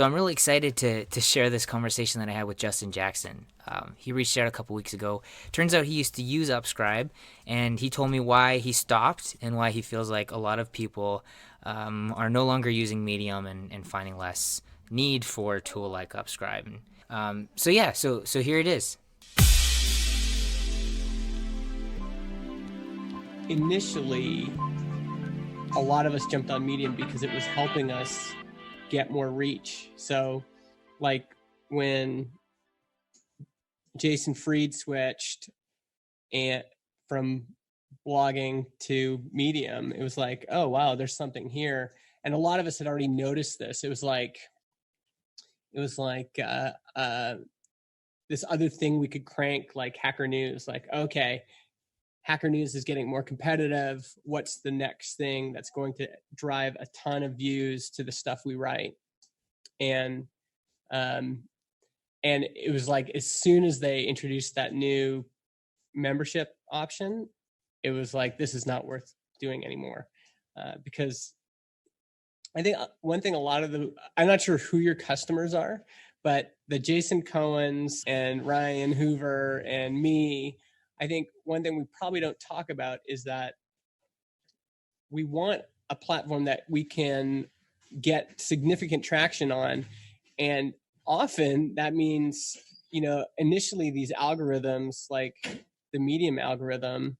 So I'm really excited to share this conversation that I had with Justin Jackson. He reached out a couple weeks ago. Turns out he used to use Upscribe, and he told me why he stopped and why he feels like a lot of people are no longer using Medium and finding less need for a tool like Upscribe. So here it is. Initially, a lot of us jumped on Medium because it was helping us get more reach. So like when Jason Fried switched and from blogging to Medium, it was like, oh wow, there's something here. And a lot of us had already noticed this. It was like this other thing we could crank, like Hacker News. Like, okay, Hacker News is getting more competitive. What's the next thing that's going to drive a ton of views to the stuff we write? And it was like, as soon as they introduced that new membership option, it was like, this is not worth doing anymore. Because I think one thing, I'm not sure who your customers are, but the Jason Cohens and Ryan Hoover and me, I think one thing we probably don't talk about is that we want a platform that we can get significant traction on. And often that means, initially these algorithms, like the Medium algorithm,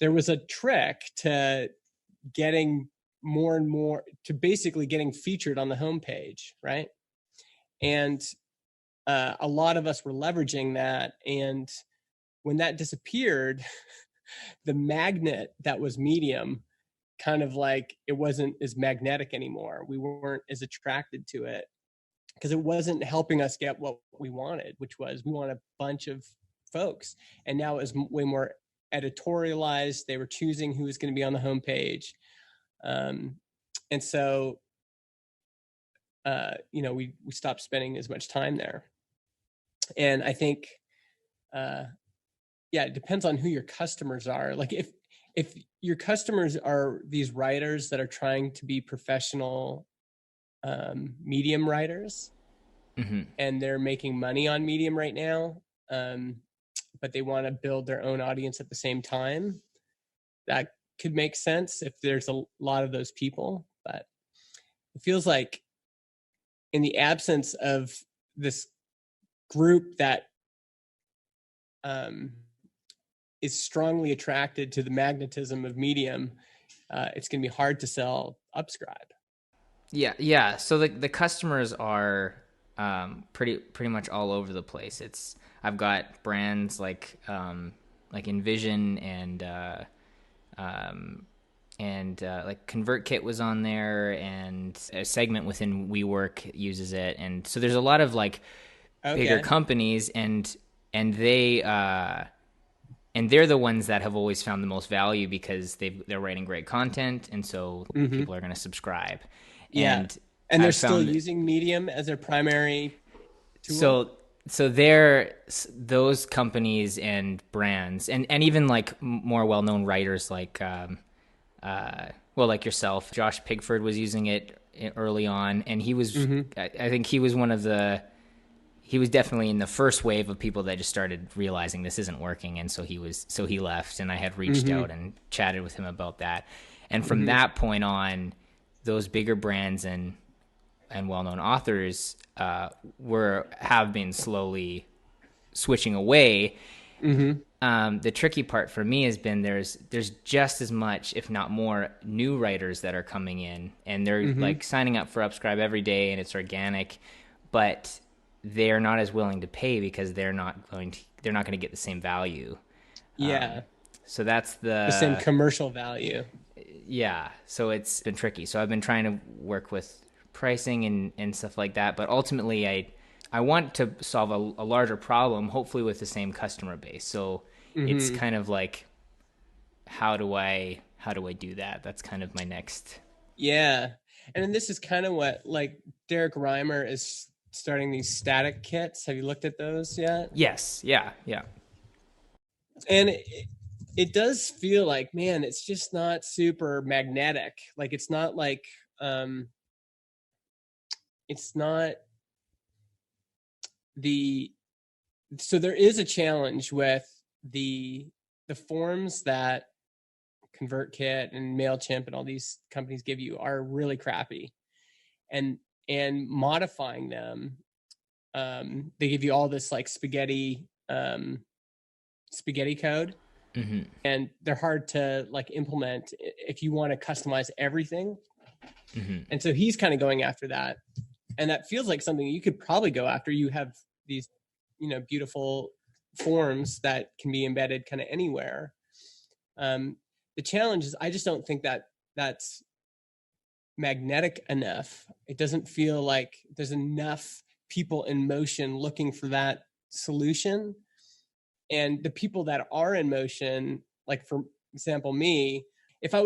there was a trick to getting more and more, to basically getting featured on the homepage, right? And a lot of us were leveraging that. And when that disappeared, the magnet that was Medium kind of like, it wasn't as magnetic anymore. We weren't as attracted to it because it wasn't helping us get what we wanted, which was we want a bunch of folks. And now it was way more editorialized. They were choosing who was going to be on the homepage. And so, we stopped spending as much time there. And I think, it depends on who your customers are. Like if your customers are these writers that are trying to be professional Medium writers, Mm-hmm. and they're making money on Medium right now, but they want to build their own audience at the same time, that could make sense if there's a lot of those people. But it feels like in the absence of this group that is strongly attracted to the magnetism of Medium, it's going to be hard to sell Upscribe. Yeah. So the customers are pretty much all over the place. I've got brands like Envision and like ConvertKit was on there, and a segment within WeWork uses it, and so there's a lot of like bigger companies, and they and they're the ones that have always found the most value because they're writing great content, and so people are going to subscribe. Yeah. And they're still using Medium as their primary tool. So those companies and brands, and even like more well-known writers like like yourself, Josh Pigford was using it early on, and he was I think he was he was definitely in the first wave of people that just started realizing this isn't working, and so he left, and I had reached out and chatted with him about that. And from that point on, those bigger brands and well-known authors have been slowly switching away. The tricky part for me has been there's just as much, if not more, new writers that are coming in, and they're like signing up for Upscribe every day, and it's organic, but they're not as willing to pay because they're not going to get the same value. So that's the same commercial value. Yeah. So it's been tricky. So I've been trying to work with pricing and stuff like that, but ultimately I want to solve a larger problem, hopefully with the same customer base. So it's kind of like, how do I do that? That's kind of my next. Yeah. And then this is kind of what, like, Derek Reimer is starting these static kits. Have you looked at those yet? Yes. Yeah. And it does feel like, man, it's just not super magnetic. Like, it's not like it's not the, so there is a challenge with the forms that ConvertKit and MailChimp and all these companies give you are really crappy, and modifying them, they give you all this like spaghetti code, and they're hard to like implement if you want to customize everything. And so he's kind of going after that, and that feels like something you could probably go after. You have these, beautiful forms that can be embedded kind of anywhere. The challenge is I just don't think that that's magnetic enough. It doesn't feel like there's enough people in motion looking for that solution. And the people that are in motion, like for example, me, if I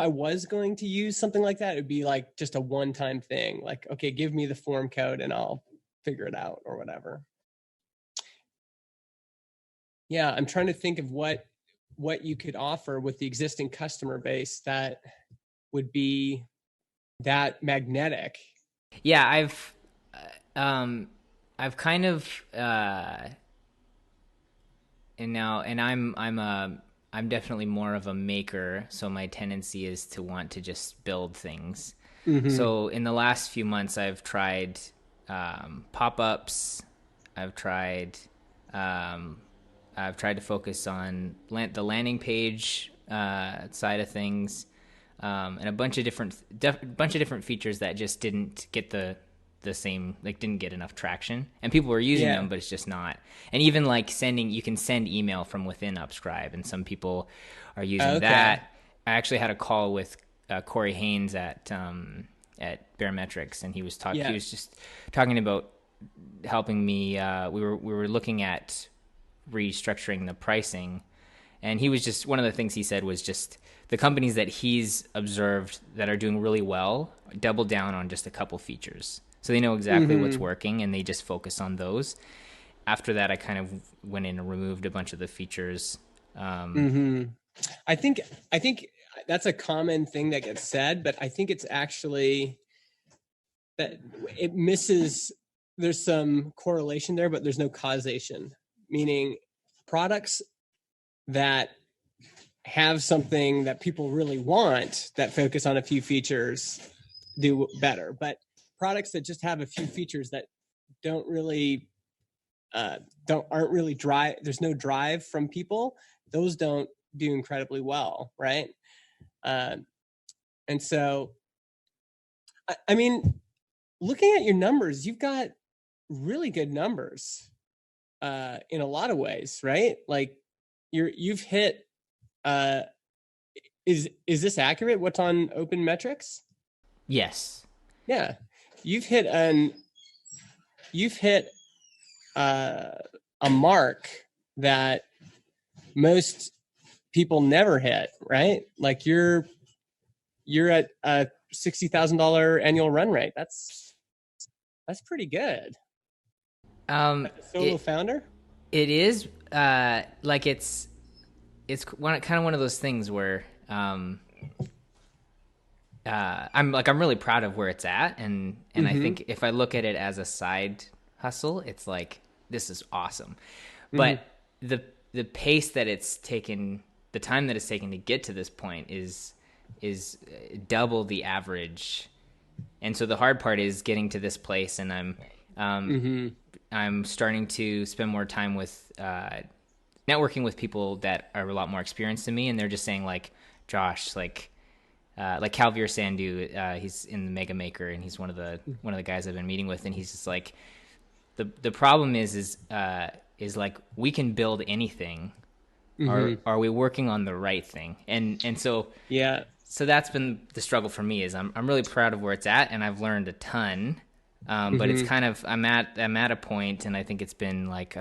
was going to use something like that, it would be like just a one-time thing. Like, okay, give me the form code and I'll figure it out or whatever. Yeah, I'm trying to think of what you could offer with the existing customer base that would be that magnetic. Yeah, I've kind of and I'm definitely more of a maker, so my tendency is to want to just build things. So in the last few months, I've tried pop-ups. I've tried to focus on the landing page side of things, and a bunch of different features that just didn't get the same, like didn't get enough traction, and people were using them, but it's just not. And even like you can send email from within Upscribe, and some people are using that. I actually had a call with Corey Haynes at Barometrics, and he was just talking about helping me. We were looking at restructuring the pricing, and he was just, one of the things he said was just the companies that he's observed that are doing really well double down on just a couple features, so they know exactly what's working and they just focus on those. After that, I kind of went in and removed a bunch of the features. I think that's a common thing that gets said, but I think it's actually that it misses. There's some correlation there, but there's no causation. Meaning, products that have something that people really want that focus on a few features do better, but products that just have a few features that don't really aren't really drive, there's no drive from people, those don't do incredibly well, right? And so I mean, looking at your numbers, you've got really good numbers in a lot of ways, right? Like you've hit is this accurate, what's on Open Metrics? Yes. Yeah, you've hit a mark that most people never hit, right? Like you're at a $60,000 annual run rate. That's pretty good. Solo founder. It is like it's kind of one of those things where I'm really proud of where it's at, and I think if I look at it as a side hustle, it's like, this is awesome. But the pace that it's taken, the time that it's taken to get to this point is double the average. And so the hard part is getting to this place, and I'm starting to spend more time with networking with people that are a lot more experienced than me, and they're just saying like, Josh, like Calvir Sandhu, he's in the Mega Maker, and he's one of the guys I've been meeting with, and he's just like, the problem is like, we can build anything. Are we working on the right thing? And so so that's been the struggle for me. Is I'm really proud of where it's at, and I've learned a ton. But it's kind of, I'm at a point, and I think it's been like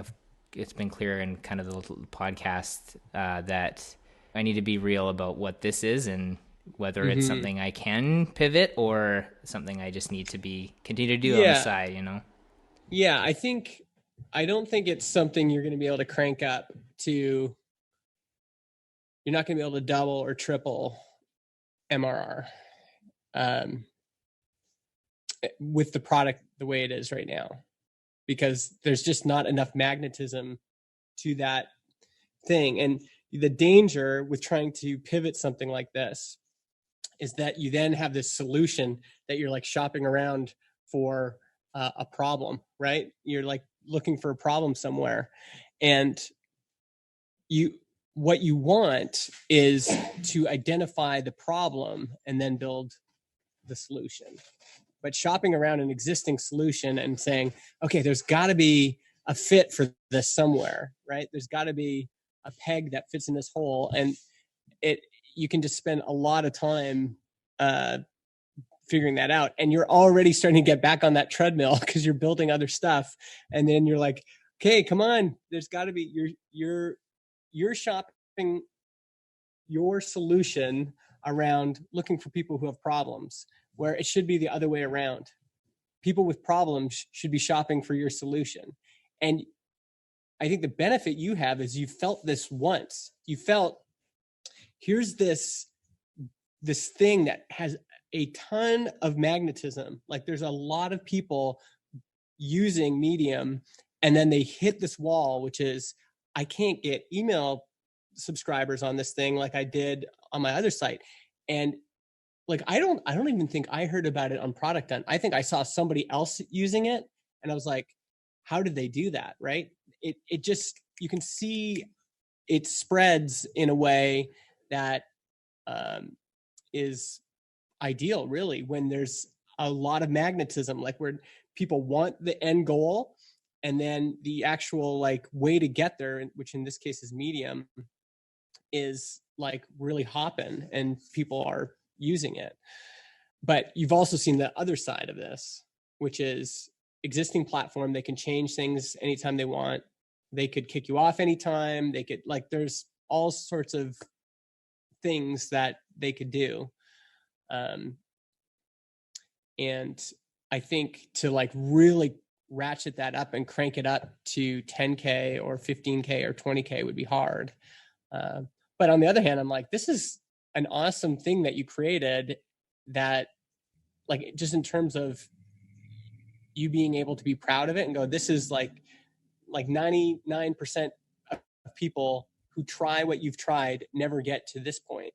it's been clear in kind of the podcast that I need to be real about what this is, and whether it's something I can pivot or something I just need to continue to do on the side, Yeah, I don't think it's something you're going to be able to crank up to. You're not going to be able to double or triple MRR. with the product the way it is right now, because there's just not enough magnetism to that thing. And the danger with trying to pivot something like this is that you then have this solution that you're like shopping around for a problem, right? You're like looking for a problem somewhere, and you what you want is to identify the problem and then build the solution. But shopping around an existing solution and saying, okay, there's got to be a fit for this somewhere, right? There's got to be a peg that fits in this hole, and it you can just spend a lot of time figuring that out, and you're already starting to get back on that treadmill because you're building other stuff, and then you're like, okay, come on, there's got to be you're shopping your solution around looking for people who have problems, where it should be the other way around. People with problems should be shopping for your solution. And I think the benefit you have is you felt this once. You felt, here's this thing that has a ton of magnetism. Like there's a lot of people using Medium, and then they hit this wall, which is, I can't get email subscribers on this thing like I did on my other site. And like I don't even think I heard about it on Product Hunt. I think I saw somebody else using it, and I was like, how did they do that? Right? It just, you can see it spreads in a way that is ideal, really, when there's a lot of magnetism, like where people want the end goal, and then the actual like way to get there, which in this case is Medium, is like really hopping and people are using it. But you've also seen the other side of this, which is existing platform. They can change things anytime they want. They could kick you off anytime. They could, like, there's all sorts of things that they could do. And I think to like really ratchet that up and crank it up to 10K or 15K or 20K would be hard. But on the other hand, I'm like, this is an awesome thing that you created, that like, just in terms of you being able to be proud of it and go, this is like 99% of people who try what you've tried never get to this point.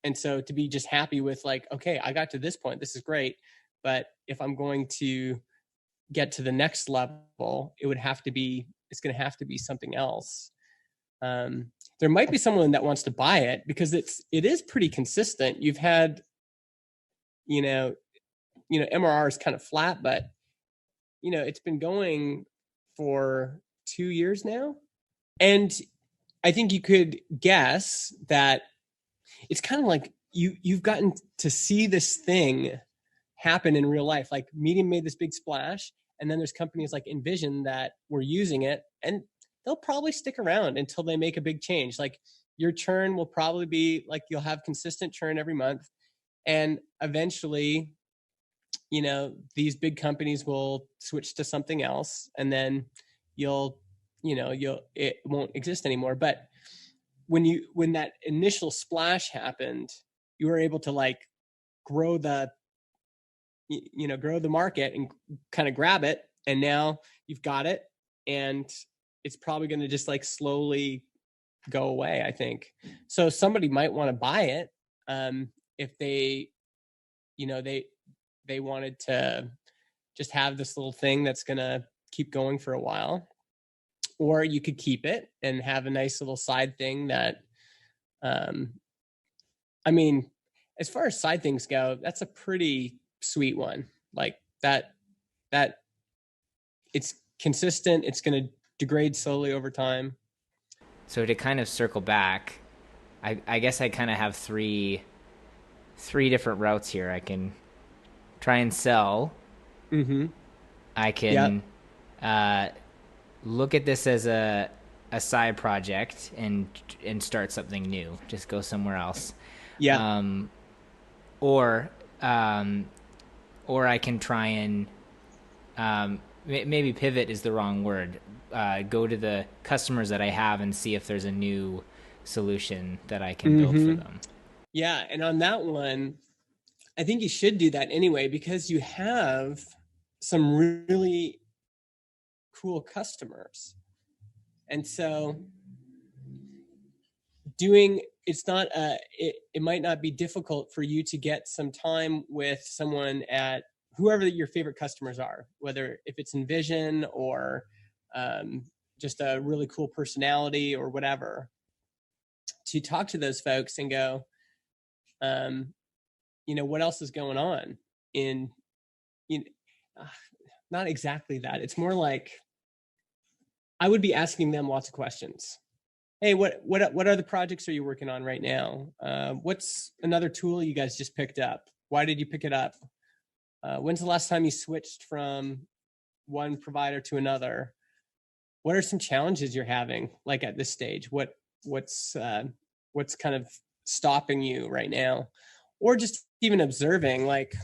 And so to be just happy with like, okay, I got to this point, this is great. But if I'm going to get to the next level, it's going to have to be something else. There might be someone that wants to buy it because it is pretty consistent. You've had, MRR is kind of flat, but it's been going for 2 years now. And I think you could guess that it's kind of like you've gotten to see this thing happen in real life. Like Medium made this big splash, and then there's companies like Envision that were using it, and they'll probably stick around until they make a big change. Like your churn will probably be like, you'll have consistent churn every month, and eventually, these big companies will switch to something else, and then it won't exist anymore. But when that initial splash happened, you were able to like grow the market and kind of grab it, and now you've got it, and it's probably going to just like slowly go away, I think. So somebody might want to buy it if they wanted to just have this little thing that's going to keep going for a while. Or you could keep it and have a nice little side thing that, as far as side things go, that's a pretty sweet one. Like that it's consistent. It's going to degrade slowly over time. So to kind of circle back, I guess I kind of have three different routes here. I can try and sell. Mm-hmm. I can look at this as a side project and start something new. Just go somewhere else. Yeah. Or I can try and maybe pivot is the wrong word. Go to the customers that I have and see if there's a new solution that I can build for them. Yeah, and on that one, I think you should do that anyway, because you have some really cool customers. And so doing it's not it might not be difficult for you to get some time with someone at whoever your favorite customers are, whether if it's Envision or um, just a really cool personality or whatever, to talk to those folks and go, um, what else is going on in, you know, uh, not exactly that. It's more like I would be asking them lots of questions. Hey, what are the projects are you working on right now? What's another tool you guys just picked up? Why did you pick it up? When's the last time you switched from one provider to another? What are some challenges you're having, like at this stage? What's kind of stopping you right now? Or just even observing, like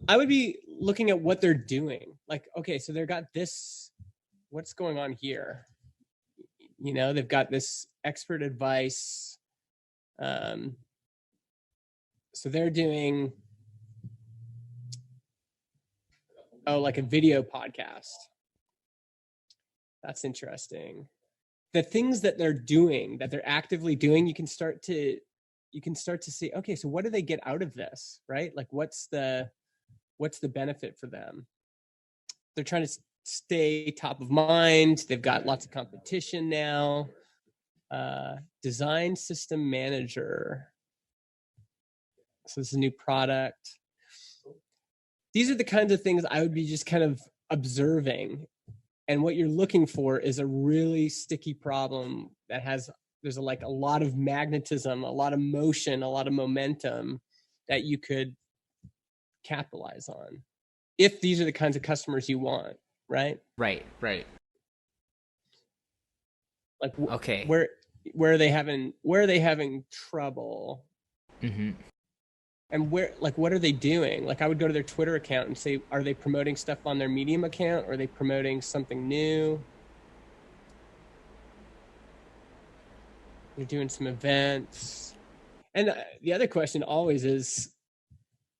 I would be looking at what they're doing. Like, okay, so they've got this, what's going on here? They've got this expert advice. So they're doing, like a video podcast. That's interesting. The things that they're doing, that they're actively doing, you can start to see, okay, so what do they get out of this, right? Like what's the benefit for them? They're trying to stay top of mind. They've got lots of competition now. Design system manager. So this is a new product. These are the kinds of things I would be just kind of observing. And what you're looking for is a really sticky problem that there's a lot of magnetism, a lot of motion, a lot of momentum that you could capitalize on, if these are the kinds of customers you want, right? Right. Like Okay. where are they having trouble? Mm-hmm. And what are they doing? Like I would go to their Twitter account and say, are they promoting stuff on their Medium account? Or are they promoting something new? They're doing some events. And the other question always is,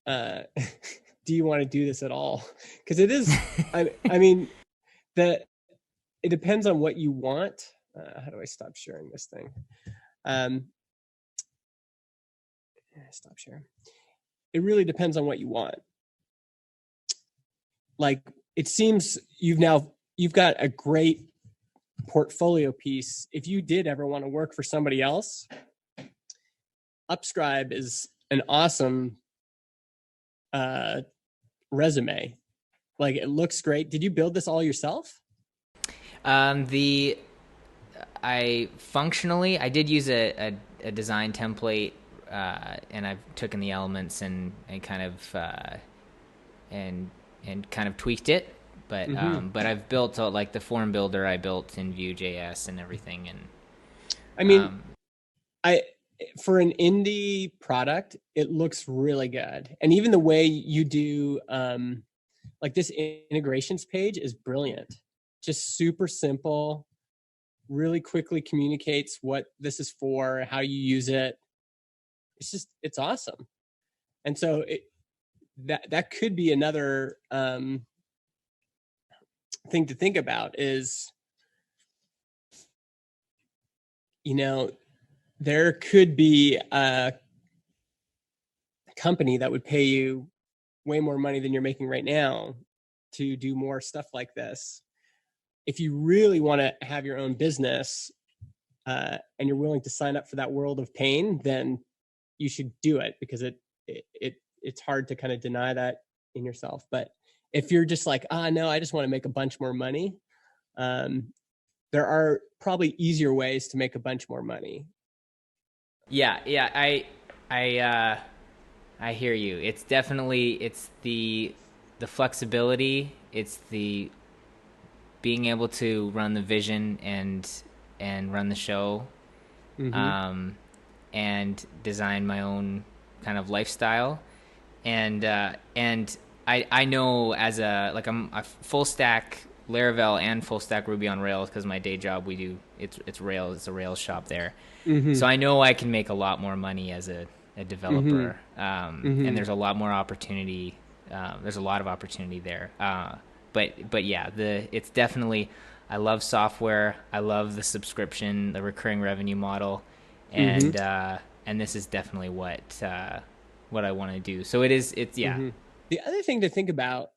do you want to do this at all? Because it is, I mean, it depends on what you want. How do I stop sharing this thing? Stop sharing. It really depends on what you want. Like it seems you've got a great portfolio piece. If you did ever want to work for somebody else, Upscribe is an awesome resume. Like it looks great. Did you build this all yourself? I did use a design template, and I've taken the elements and kind of and kind of tweaked it. But but I've built like the form builder I built in Vue.js and everything. And I mean, for an indie product, it looks really good. And even the way you do like this integrations page is brilliant. Just super simple, really quickly communicates what this is for, how you use it. It's awesome. And so that could be another thing to think about is, there could be a company that would pay you way more money than you're making right now to do more stuff like this. If you really want to have your own business and you're willing to sign up for that world of pain, then you should do it, because it's hard to kind of deny that in yourself. But if you're just like, no, I just want to make a bunch more money, there are probably easier ways to make a bunch more money. Yeah, I hear you. It's definitely the flexibility. It's the being able to run the vision and run the show, and design my own kind of lifestyle. And I know as I'm a full stack Laravel and full stack Ruby on Rails, because my day job it's Rails. It's a Rails shop there. So I know I can make a lot more money as a a Mm-hmm. developer, and Mm-hmm. there's a lot more opportunity. There's a lot of opportunity there. But yeah, it's definitely. I love software. I love the subscription, the recurring revenue model, Mm-hmm. and this is definitely what I want to do. So it is. It's yeah. Mm-hmm. The other thing to think about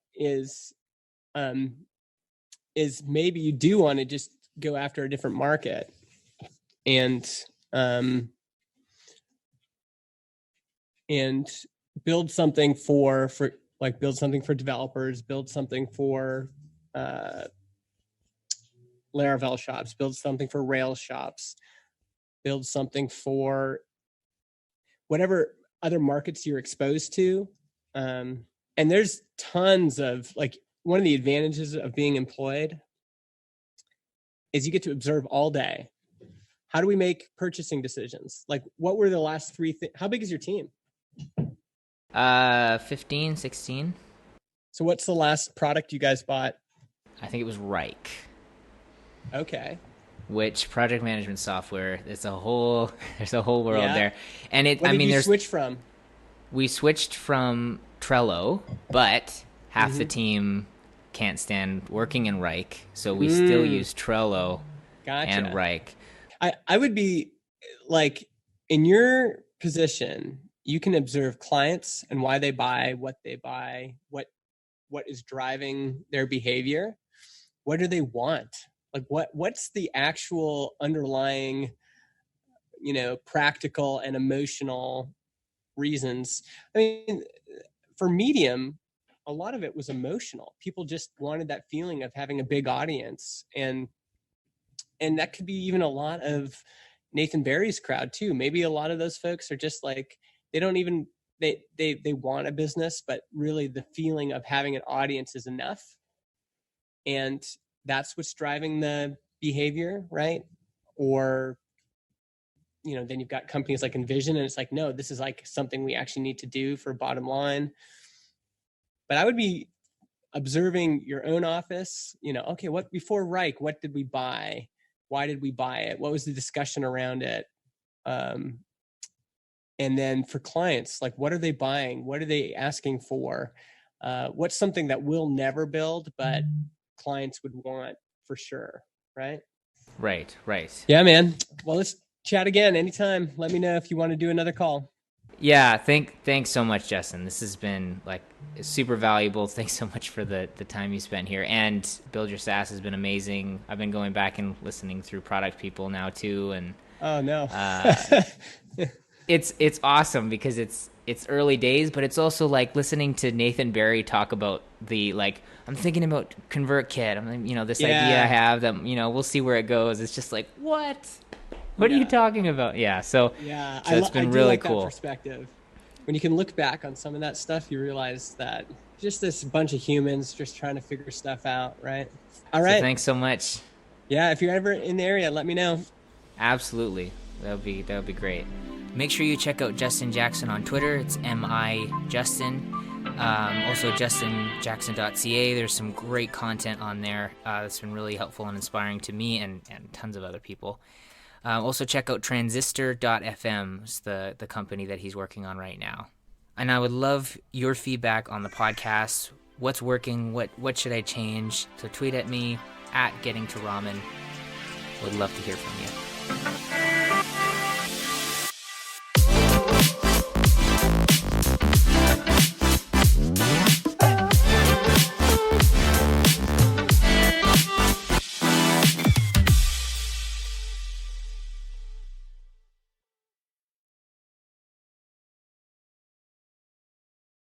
um, is maybe you do want to just go after a different market and um, and build something for like build something for developers, build something for uh, Laravel shops, build something for Rails shops, build something for whatever other markets you're exposed to. Um, and there's tons of like one of the advantages of being employed is you get to observe all day. How do we make purchasing decisions? Like, what were the last three things? How big is your team? 15, 16. So, what's the last product you guys bought? I think it was Rike, Okay. which project management software. It's a whole there's a whole world Yeah. there, and What I did mean you there's switch from? we switched from Trello, but half the Mm-hmm. team can't stand working in Rike, so we still Mm, use Trello and gotcha. Rike. I would be like in your position, you can observe clients and why they buy, what is driving their behavior. What do they want? Like what's the actual underlying, practical and emotional reasons? I mean, for Medium, a lot of it was emotional. People just wanted that feeling of having a big audience, and that could be even a lot of Nathan Barry's crowd too. Maybe a lot of those folks are just like they don't even they want a business, but really the feeling of having an audience is enough, and that's what's driving the behavior, right? Or then you've got companies like Envision, and it's like, no, this is like something we actually need to do for bottom line. But I would be observing your own office, okay, what before Reich, what did we buy? Why did we buy it? What was the discussion around it? Um, and then for clients, like what are they buying? What are they asking for? What's something that we'll never build, but clients would want for sure, right? Right, right. Yeah, man. Well, let's chat again anytime. Let me know if you want to do another call. Yeah, thanks so much, Justin. This has been like super valuable. Thanks so much for the time you spent here. And Build Your SaaS has been amazing. I've been going back and listening through Product People now too, and Oh no. it's awesome because it's early days, but it's also like listening to Nathan Barry talk about the like I'm thinking about ConvertKit. I'm like, this idea I Yeah. have that we'll see where it goes. It's just like what? What are you Yeah. talking about? Yeah, so Yeah, it's I been do really like that cool. perspective. When you can look back on some of that stuff, you realize that just this bunch of humans just trying to figure stuff out, right? All So right. thanks so much. Yeah, if you're ever in the area, let me know. Absolutely. That would be great. Make sure you check out Justin Jackson on Twitter. It's MI Justin. Also, justinjackson.ca. There's some great content on there that's been really helpful and inspiring to me and tons of other people. Also, check out transistor.fm. It's the company that he's working on right now. And I would love your feedback on the podcast. What's working? What should I change? So tweet at me at Getting to Ramen. Would love to hear from you.